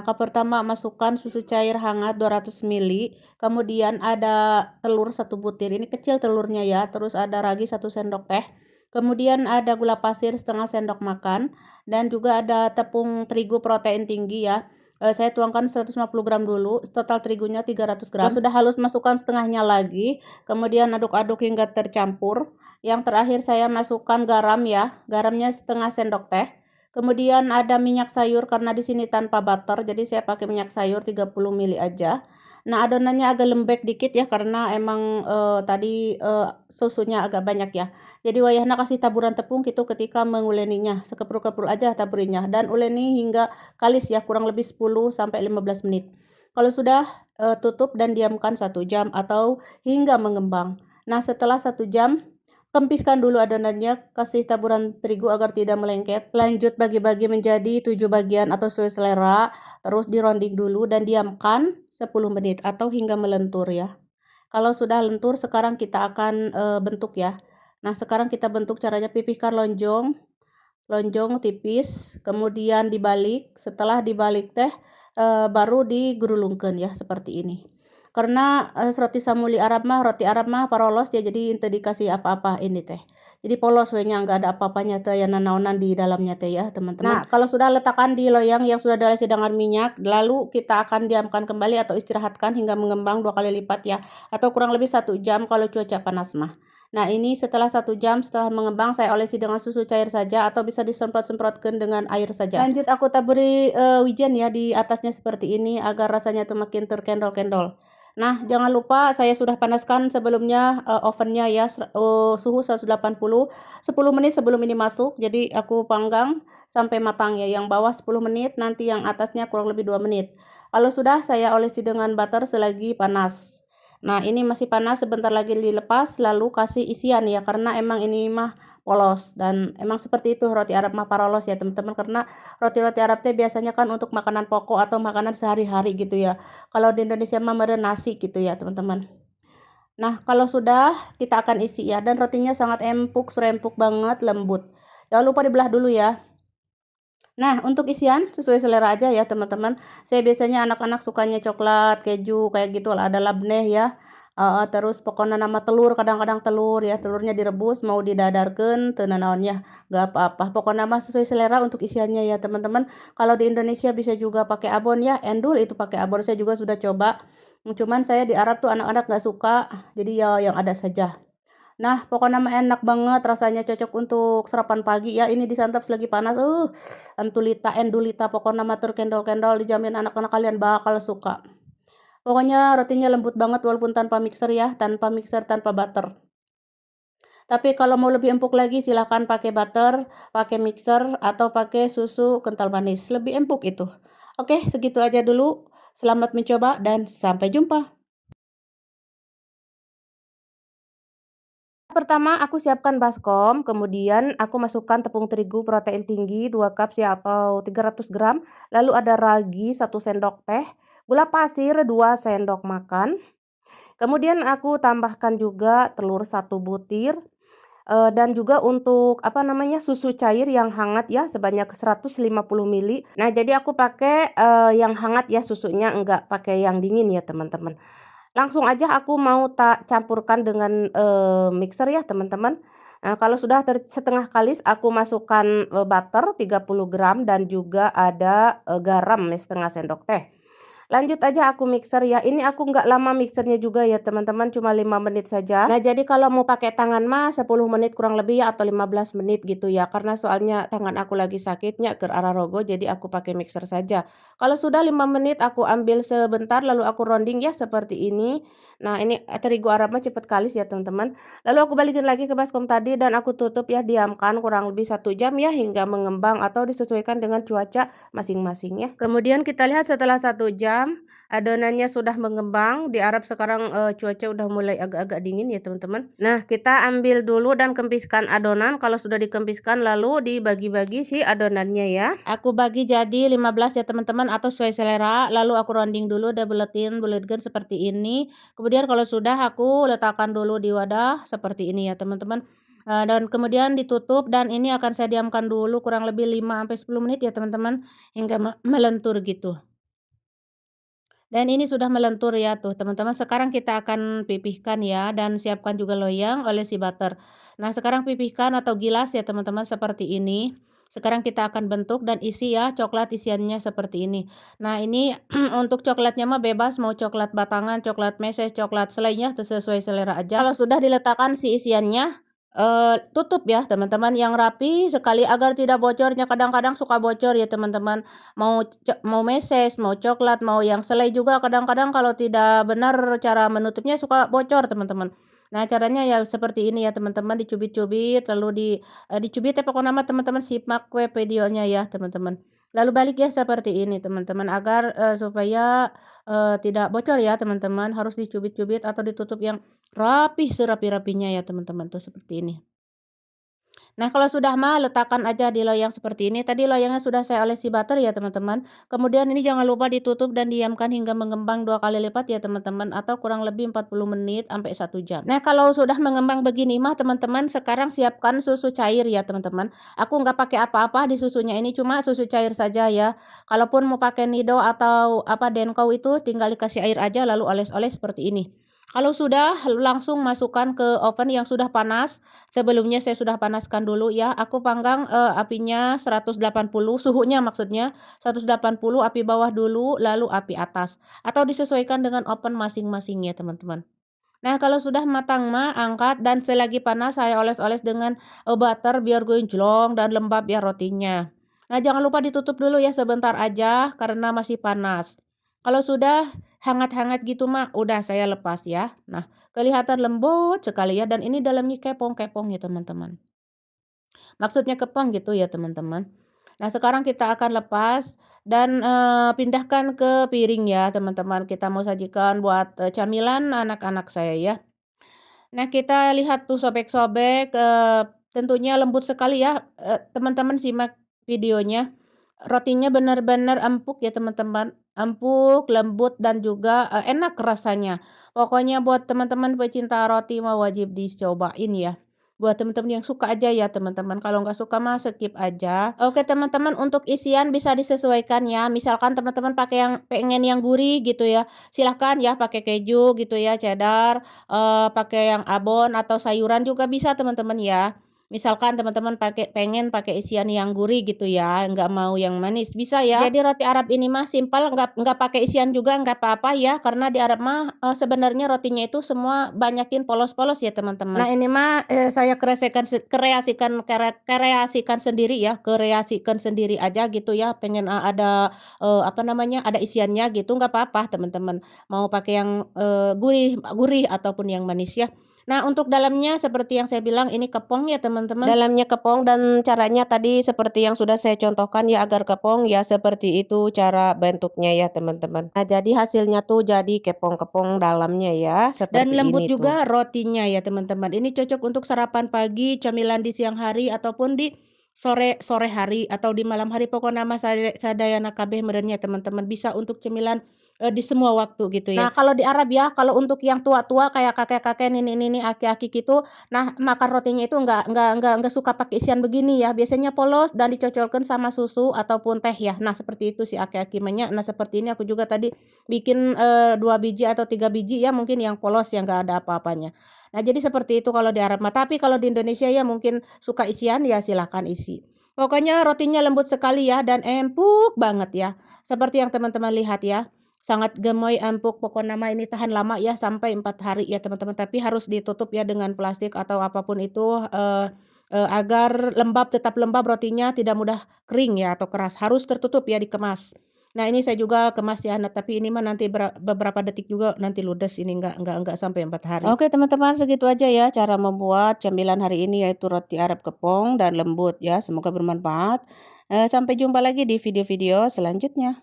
langkah pertama masukkan susu cair hangat 200 ml, kemudian ada telur 1 butir, ini kecil telurnya ya, terus ada ragi 1 sendok teh, kemudian ada gula pasir setengah sendok makan, dan juga ada tepung terigu protein tinggi ya. Saya tuangkan 150 gram dulu, total terigunya 300 gram. Kalau sudah halus masukkan setengahnya lagi, kemudian aduk-aduk hingga tercampur. Yang terakhir saya masukkan garam ya, garamnya setengah sendok teh. Kemudian ada minyak sayur karena di sini tanpa butter, jadi saya pakai minyak sayur 30 ml aja. Nah, adonannya agak lembek dikit ya karena emang tadi susunya agak banyak ya. Jadi wayahna kasih taburan tepung gitu ketika menguleninya, sekeprul-keprul aja taburinya dan uleni hingga kalis ya, kurang lebih 10 sampai 15 menit. Kalau sudah tutup dan diamkan 1 jam atau hingga mengembang. Nah, setelah 1 jam kempiskan dulu adonannya, kasih taburan terigu agar tidak melengket. Lanjut bagi-bagi menjadi 7 bagian atau sesuai selera. Terus dironding dulu dan diamkan 10 menit atau hingga melentur ya. Kalau sudah lentur sekarang kita akan bentuk ya. Nah, sekarang kita bentuk caranya pipihkan lonjong. Lonjong tipis, kemudian dibalik. Setelah dibalik teh baru digulungkeun ya seperti ini. Karena roti samuli Arab mah, roti Arab mah parolos ya, jadi teu dikasih apa-apa ini teh. Jadi polos we nya, enggak ada apa-apanya teh ya nanaonan di dalamnya teh ya, teman-teman. Nah, kalau sudah letakkan di loyang yang sudah diolesi dengan minyak, lalu kita akan diamkan kembali atau istirahatkan hingga mengembang 2 kali lipat ya, atau kurang lebih 1 jam kalau cuaca panas mah. Nah, ini setelah 1 jam setelah mengembang saya olesi dengan susu cair saja atau bisa disemprot-semprotkan dengan air saja. Lanjut aku taburi wijen ya di atasnya seperti ini agar rasanya tuh makin terkendol-kendol. Nah, jangan lupa saya sudah panaskan sebelumnya ovennya ya, suhu 180 10 menit sebelum ini masuk. Jadi aku panggang sampai matang ya, yang bawah 10 menit, nanti yang atasnya kurang lebih 2 menit. Kalau sudah saya olesi dengan butter selagi panas. Nah, ini masih panas, sebentar lagi dilepas lalu kasih isian ya, karena emang ini mah polos dan emang seperti itu roti Arab mah parolos ya teman-teman, karena roti-roti Arab teh biasanya kan untuk makanan pokok atau makanan sehari-hari gitu ya. Kalau di Indonesia mah meureun nasi gitu ya teman-teman. Nah, kalau sudah kita akan isi ya, dan rotinya sangat empuk, serempuk banget, lembut. Jangan lupa dibelah dulu ya. Nah, untuk isian sesuai selera aja ya teman-teman. Saya biasanya anak-anak sukanya coklat, keju, kayak gitu ada labneh ya. Terus pokoknya nama telur, kadang-kadang telur ya, telurnya direbus mau didadarkan teu nanaonnya, gak apa-apa. Pokoknya mah sesuai selera untuk isiannya ya teman-teman. Kalau di Indonesia bisa juga pakai abon ya, endul itu pakai abon, saya juga sudah coba. Cuman saya di Arab tuh anak-anak gak suka, jadi ya yang ada saja. Nah, pokoknya mah enak banget, rasanya cocok untuk sarapan pagi ya. Ini disantap selagi panas. Antulita, endulita, pokoknya mah terkendol-kendol, dijamin anak-anak kalian bakal suka. Pokoknya rotinya lembut banget walaupun tanpa mixer ya, tanpa mixer, tanpa butter. Tapi kalau mau lebih empuk lagi silahkan pakai butter, pakai mixer atau pakai susu kental manis. Lebih empuk itu. Oke, segitu aja dulu. Selamat mencoba dan sampai jumpa. Pertama aku siapkan baskom, kemudian aku masukkan tepung terigu protein tinggi 2 cups ya atau 300 gram, lalu ada ragi 1 sendok teh, gula pasir 2 sendok makan. Kemudian aku tambahkan juga telur 1 butir, dan juga untuk apa namanya, susu cair yang hangat ya sebanyak 150 ml. Nah, jadi aku pakai yang hangat ya susunya, enggak pakai yang dingin ya teman-teman. Langsung aja aku mau tak campurkan dengan mixer ya teman-teman. Nah, kalau sudah setengah kalis aku masukkan butter 30 gram dan juga ada garam nih setengah sendok teh. Lanjut aja aku mixer ya. Ini aku nggak lama mixernya juga ya teman-teman, cuma 5 menit saja. Nah, jadi kalau mau pakai tangan mah 10 menit kurang lebih ya atau 15 menit gitu ya. Karena soalnya tangan aku lagi sakitnya ke arah rogo, jadi aku pakai mixer saja. Kalau sudah 5 menit aku ambil sebentar lalu aku rounding ya seperti ini. Nah, ini terigu Arab mah cepet kalis ya teman-teman. Lalu aku balikin lagi ke baskom tadi dan aku tutup ya, diamkan kurang lebih 1 jam ya hingga mengembang atau disesuaikan dengan cuaca masing-masing ya. Kemudian kita lihat setelah 1 jam adonannya sudah mengembang. Di Arab sekarang cuaca udah mulai agak-agak dingin ya teman-teman. Nah, kita ambil dulu dan kempiskan adonan. Kalau sudah dikempiskan lalu dibagi-bagi si adonannya ya. Aku bagi jadi 15 ya teman-teman atau sesuai selera. Lalu aku rounding dulu, buletkan seperti ini. Kemudian kalau sudah aku letakkan dulu di wadah seperti ini ya teman-teman. Dan kemudian ditutup dan ini akan saya diamkan dulu kurang lebih 5 sampai 10 menit ya teman-teman hingga melentur gitu. Dan ini sudah melentur ya tuh teman-teman, sekarang kita akan pipihkan ya dan siapkan juga loyang, olesi butter. Nah sekarang pipihkan atau gilas ya teman-teman seperti ini. Sekarang kita akan bentuk dan isi ya coklat isiannya seperti ini. Nah ini untuk coklatnya mah bebas mau coklat batangan, coklat meses, coklat selainya sesuai selera aja. Kalau sudah diletakkan si isiannya, tutup ya teman-teman yang rapi sekali agar tidak bocornya, kadang-kadang suka bocor ya teman-teman. Mau meses, mau coklat, mau yang selai juga kadang-kadang kalau tidak benar cara menutupnya suka bocor teman-teman. Nah caranya ya seperti ini ya teman-teman, dicubit-cubit lalu dicubit ya pokoknya mah teman-teman simak we videonya ya teman-teman. Lalu balik ya seperti ini teman-teman agar, supaya, tidak bocor ya teman-teman, harus dicubit-cubit atau ditutup yang rapi serapi-rapinya ya teman-teman tuh seperti ini. Nah, kalau sudah mah letakkan aja di loyang seperti ini. Tadi loyangnya sudah saya olesi butter ya, teman-teman. Kemudian ini jangan lupa ditutup dan diamkan hingga mengembang 2 kali lipat ya, teman-teman, atau kurang lebih 40 menit sampai 1 jam. Nah, kalau sudah mengembang begini mah, teman-teman, sekarang siapkan susu cair ya, teman-teman. Aku nggak pakai apa-apa di susunya ini, cuma susu cair saja ya. Kalaupun mau pakai Nido atau apa Denko itu tinggal dikasih air aja lalu oles-oles seperti ini. Kalau sudah, langsung masukkan ke oven yang sudah panas. Sebelumnya saya sudah panaskan dulu ya, aku panggang, apinya 180 suhunya maksudnya, 180 api bawah dulu, lalu api atas, atau disesuaikan dengan oven masing-masing ya teman-teman. Nah kalau sudah matang mah angkat dan selagi panas saya oles-oles dengan, butter biar gonclong dan lembab ya rotinya. Nah jangan lupa ditutup dulu ya sebentar aja karena masih panas. Kalau sudah hangat-hangat gitu mah udah saya lepas ya. Nah kelihatan lembut sekali ya dan ini dalamnya kepong-kepong ya teman-teman. Maksudnya kepong gitu ya teman-teman. Nah sekarang kita akan lepas dan, pindahkan ke piring ya teman-teman, kita mau sajikan buat, camilan anak-anak saya ya. Nah kita lihat tuh sobek-sobek, tentunya lembut sekali ya, teman-teman simak videonya. Rotinya benar-benar empuk ya teman-teman, empuk, lembut, dan juga, enak rasanya. Pokoknya buat teman-teman pecinta roti mah wajib dicobain ya. Buat teman-teman yang suka aja ya teman-teman, kalau nggak suka mah skip aja. Oke teman-teman untuk isian bisa disesuaikan ya, misalkan teman-teman pakai yang pengen yang gurih gitu ya, silahkan ya pakai keju gitu ya, cheddar, pakai yang abon atau sayuran juga bisa teman-teman ya. Misalkan teman-teman pengen pakai isian yang gurih gitu ya, nggak mau yang manis, bisa ya. Jadi roti Arab ini mah simpel, nggak pakai isian juga nggak apa-apa ya, karena di Arab mah, sebenarnya rotinya itu semua banyakin polos-polos ya teman-teman. Nah ini mah, saya kreasikan sendiri ya, kreasikan sendiri aja gitu ya, pengen, ada, apa namanya, ada isiannya gitu nggak apa-apa teman-teman, mau pakai yang, gurih gurih ataupun yang manis ya. Nah, untuk dalamnya seperti yang saya bilang ini kepong ya teman-teman. Dalamnya kepong dan caranya tadi seperti yang sudah saya contohkan ya agar kepong ya seperti itu cara bentuknya ya teman-teman. Nah, jadi hasilnya tuh jadi kepong-kepong dalamnya ya dan Seperti lembut ini tuh. juga rotinya ya teman-teman. Ini cocok untuk sarapan pagi, camilan di siang hari ataupun di sore sore hari atau di malam hari pokoknya mah sadayana kabeh meureunnya teman-teman. Bisa untuk cemilan di semua waktu gitu ya. Nah, kalau di Arab ya, kalau untuk yang tua-tua kayak kakek-kakek, nenek-nenek, aki-aki gitu, nah makan rotinya itu nggak suka pakai isian begini ya, biasanya polos dan dicocolkan sama susu ataupun teh ya. Nah, seperti itu si aki-aki mah nya. Nah, seperti ini aku juga tadi bikin, 2 biji atau 3 biji ya mungkin yang polos yang nggak ada apa-apanya. Nah, jadi seperti itu kalau di Arab mah, tapi kalau di Indonesia ya mungkin suka isian ya silahkan isi. Pokoknya rotinya lembut sekali ya dan empuk banget ya, seperti yang teman-teman lihat ya. Sangat gemoy, empuk, pokoknya mah ini tahan lama ya sampai 4 hari ya teman-teman, tapi harus ditutup ya dengan plastik atau apapun itu, agar lembab, tetap lembab rotinya tidak mudah kering ya atau keras, harus tertutup ya dikemas. Nah ini saya juga kemas ya, nah tapi ini mah nanti beberapa detik juga nanti ludes ini enggak sampai 4 hari. Oke teman-teman segitu aja ya cara membuat camilan hari ini yaitu roti Arab kepong dan lembut ya, semoga bermanfaat. Sampai jumpa lagi di video-video selanjutnya.